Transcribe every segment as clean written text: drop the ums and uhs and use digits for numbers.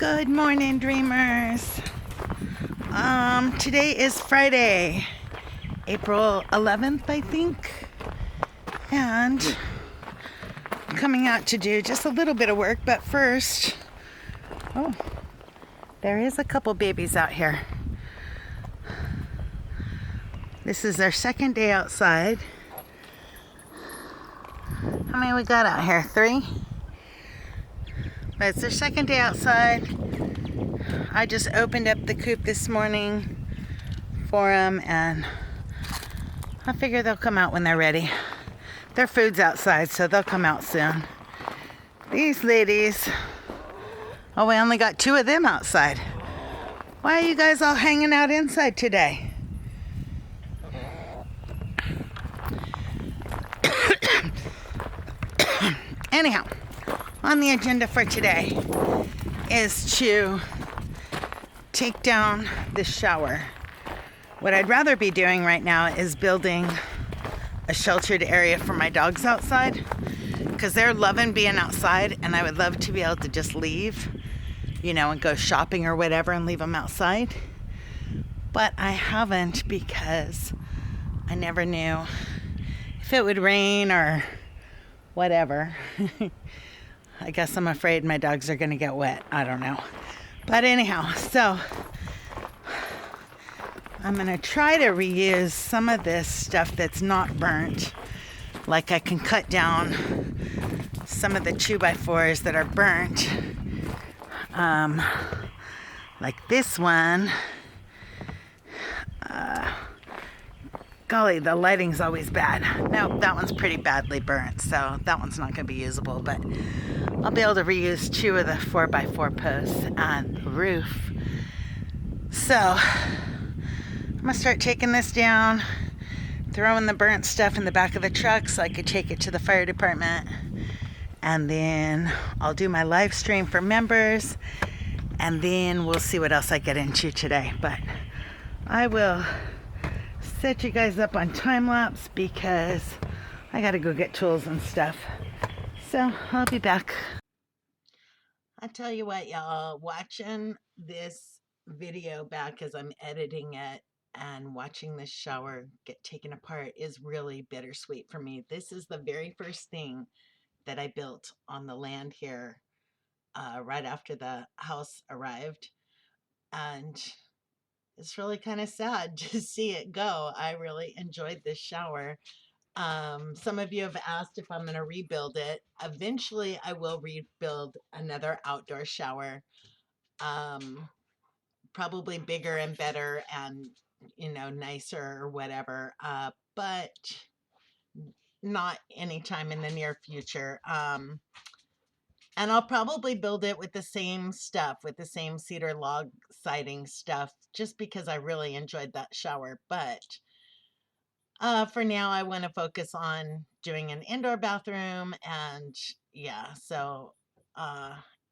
Good morning, dreamers. Today is Friday, April 11th, I think, and I'm coming out to do just a little bit of work, but first, there is a couple babies out here. This is their second day outside. How many we got out here? 3? But it's their second day outside. I just opened up the coop this morning for them, and I figure they'll come out when they're ready. Their food's outside, so they'll come out soon. These ladies, oh, we only got 2 of them outside. Why are you guys all hanging out inside today? Anyhow, on the agenda for today is to take down the shower. What I'd rather be doing right now is building a sheltered area for my dogs outside, because they're loving being outside, and I would love to be able to just leave, and go shopping or whatever and leave them outside. But I haven't, because I never knew if it would rain or whatever. I guess I'm afraid my dogs are going to get wet. I don't know. But anyhow, so I'm going to try to reuse some of this stuff that's not burnt. Like I can cut down some of the 2x4s that are burnt. Like this one. Golly, the lighting's always bad. No, that one's pretty badly burnt, so that one's not going to be usable, but I'll be able to reuse 2 of the 4x4 posts on the roof. So I'm going to start taking this down, throwing the burnt stuff in the back of the truck so I could take it to the fire department, and then I'll do my live stream for members, and then we'll see what else I get into today. But I will set you guys up on time lapse because I gotta go get tools and stuff. So I'll be back. I tell you what, y'all, watching this video back as I'm editing it and watching this shower get taken apart is really bittersweet for me. This is the very first thing that I built on the land here right after the house arrived, and it's really kind of sad to see it go. I really enjoyed this shower. Some of you have asked if I'm going to rebuild it. Eventually, I will rebuild another outdoor shower. Probably bigger and better and, nicer or whatever. But not anytime in the near future. And I'll probably build it with the same stuff, with the same cedar log siding stuff, just because I really enjoyed that shower. But for now, I want to focus on doing an indoor bathroom, and yeah, so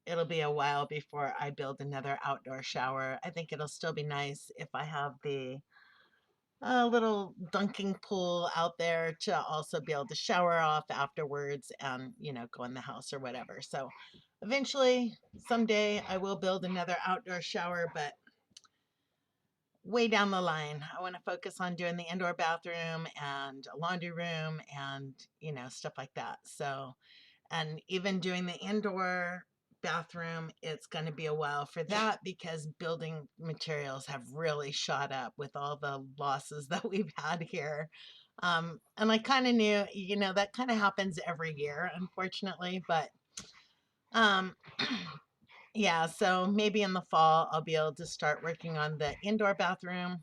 it'll be a while before I build another outdoor shower. I think it'll still be nice if I have the little dunking pool out there to also be able to shower off afterwards and, go in the house or whatever. So eventually, someday, I will build another outdoor shower, but way down the line. I want to focus on doing the indoor bathroom and a laundry room and, stuff like that. So, and even doing the indoor bathroom, it's going to be a while for that because building materials have really shot up with all the losses that we've had here. And I kind of knew, that kind of happens every year, unfortunately, but yeah, so maybe in the fall I'll be able to start working on the indoor bathroom.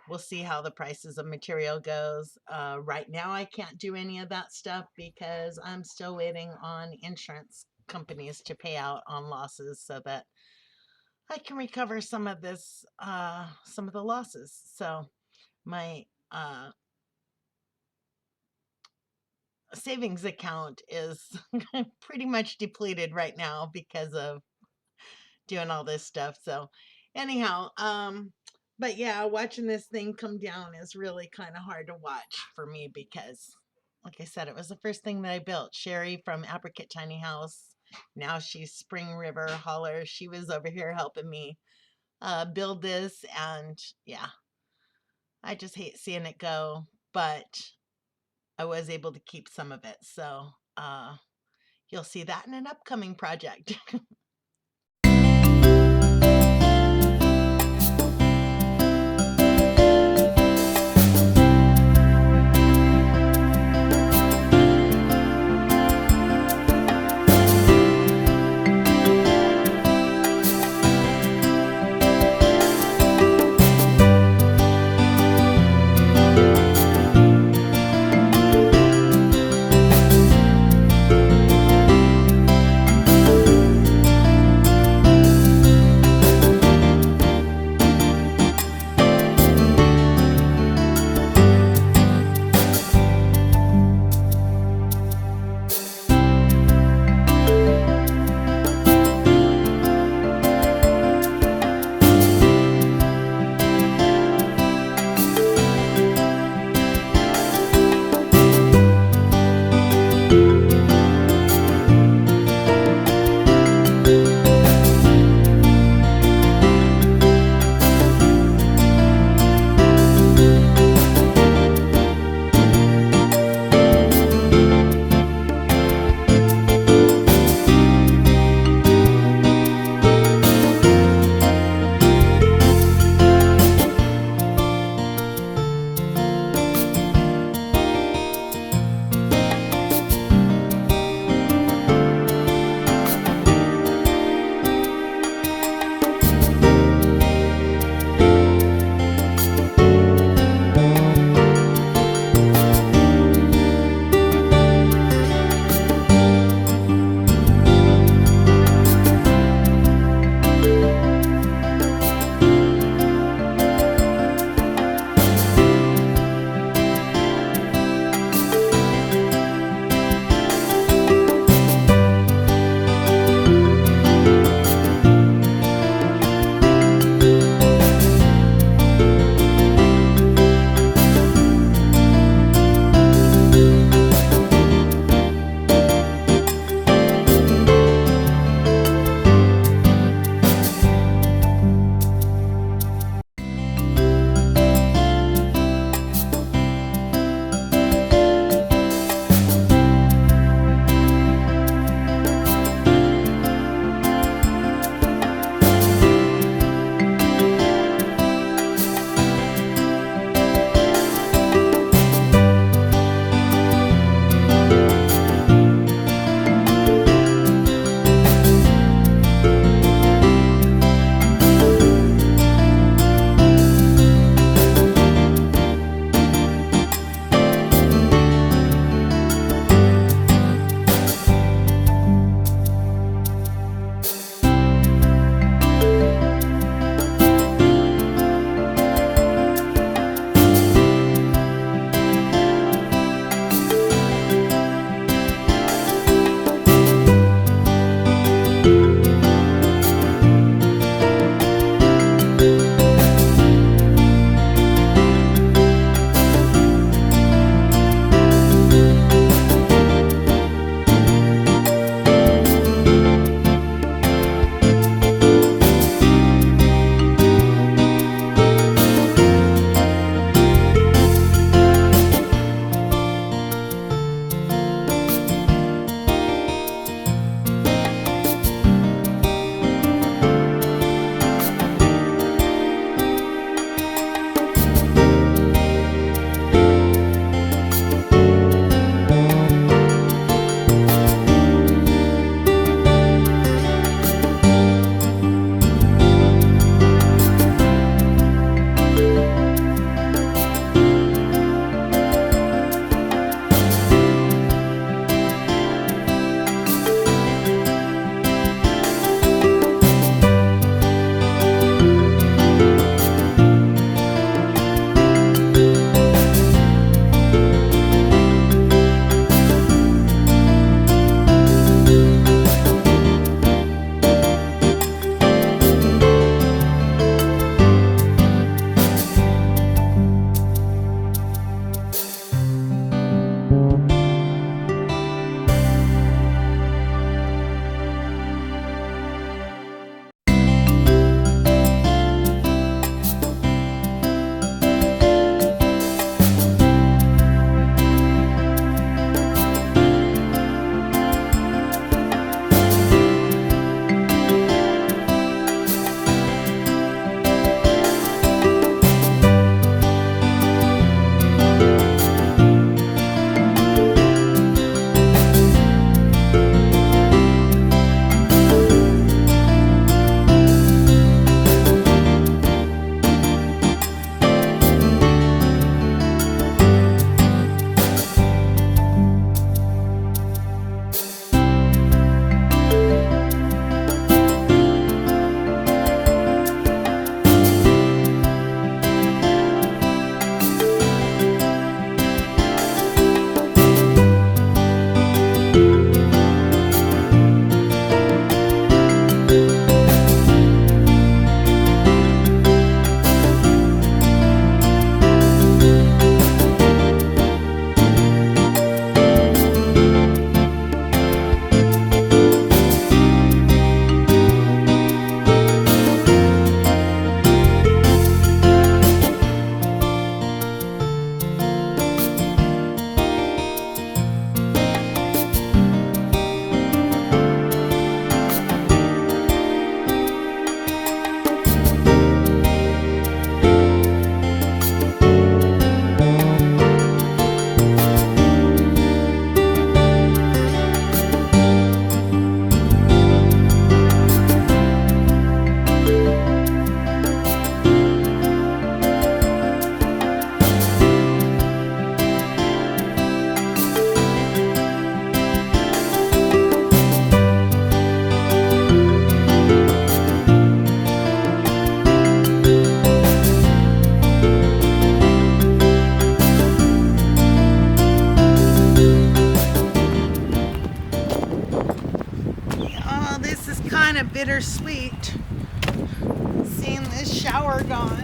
We'll see how the prices of material goes. Right now I can't do any of that stuff because I'm still waiting on insurance companies to pay out on losses so that I can recover some of this, some of the losses. So my savings account is pretty much depleted right now because of doing all this stuff. So anyhow, but yeah, watching this thing come down is really kind of hard to watch for me because, like I said, it was the first thing that I built. Sherry from Apricot Tiny House now she's Spring River Hauler. She was over here helping me build this, and yeah, I just hate seeing it go, but I was able to keep some of it. So you'll see that in an upcoming project. kind of bittersweet seeing this shower gone.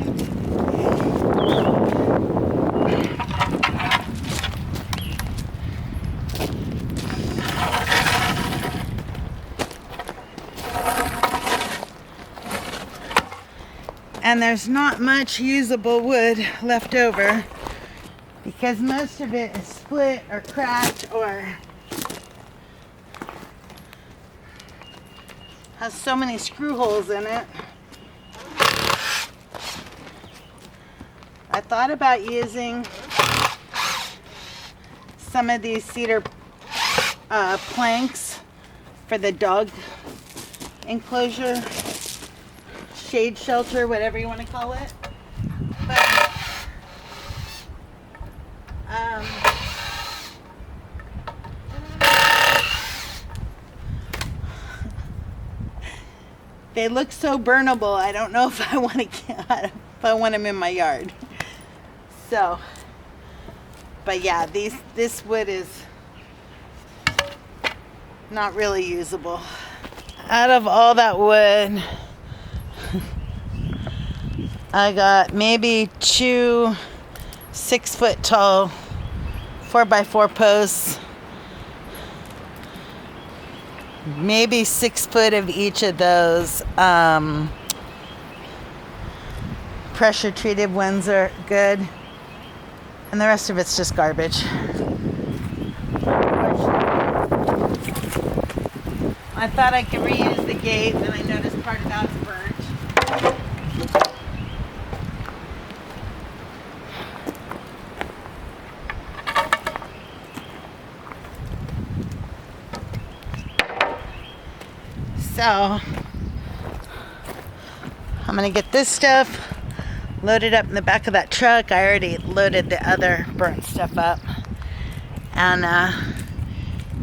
And there's not much usable wood left over because most of it is split or cracked or has so many screw holes in it. I thought about using some of these cedar planks for the dog enclosure, shade shelter, whatever you want to call it. But they look so burnable. I don't know if I want them in my yard. So, but yeah, this wood is not really usable. Out of all that wood, I got maybe 2 6-foot tall 4x4 posts, maybe 6 foot of each of those pressure treated ones are good, and the rest of it's just garbage. I thought I could reuse the gate, and I noticed part of that's burnt. So I'm gonna get this stuff loaded up in the back of that truck. I already loaded the other burnt stuff up, and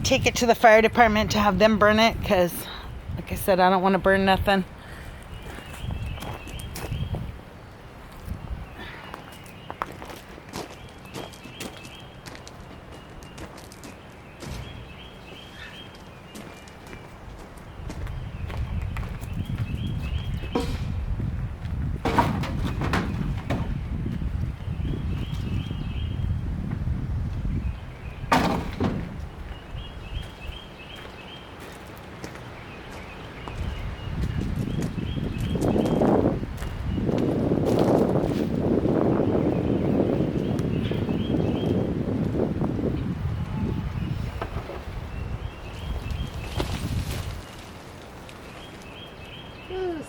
take it to the fire department to have them burn it, because like I said, I don't want to burn nothing.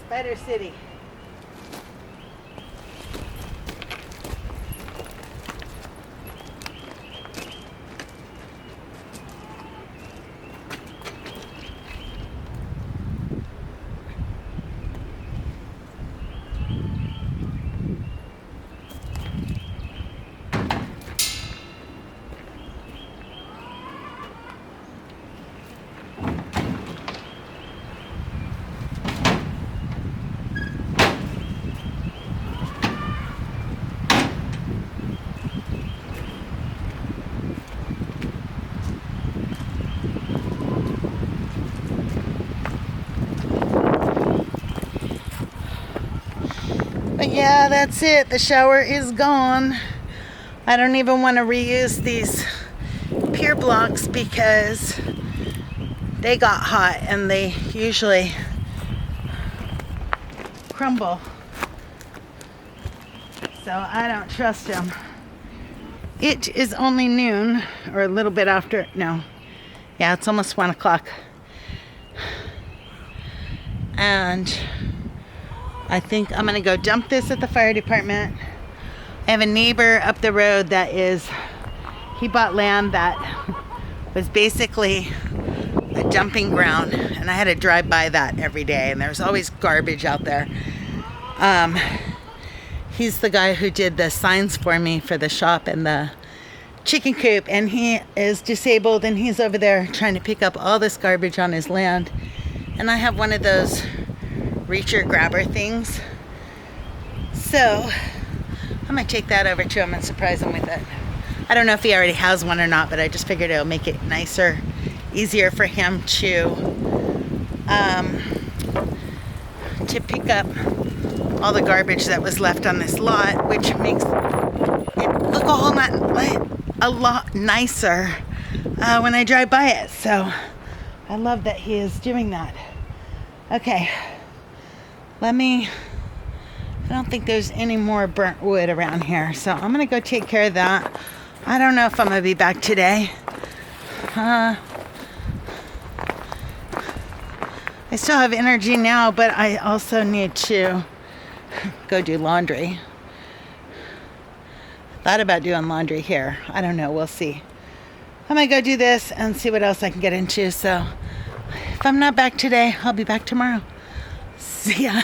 Spider City. But yeah, that's it. The shower is gone. I don't even want to reuse these pier blocks because they got hot and they usually crumble. So I don't trust them. It is only noon, or a little bit after. No. Yeah, it's almost 1 o'clock. And I think I'm gonna go dump this at the fire department. I have a neighbor up the road that he bought land that was basically a dumping ground, and I had to drive by that every day, and there's always garbage out there. He's the guy who did the signs for me for the shop and the chicken coop, and he is disabled, and he's over there trying to pick up all this garbage on his land. And I have one of those reacher grabber things, so I'm gonna take that over to him and surprise him with it. I don't know if he already has one or not, but I just figured it'll make it nicer, easier for him to to pick up all the garbage that was left on this lot, which makes it look a lot nicer when I drive by it. So I love that he is doing that. Okay, I don't think there's any more burnt wood around here, so I'm gonna go take care of that. I don't know if I'm gonna be back today. I still have energy now, but I also need to go do laundry. Thought about doing laundry here. I don't know, we'll see. I'm gonna go do this and see what else I can get into. So if I'm not back today, I'll be back tomorrow. See ya.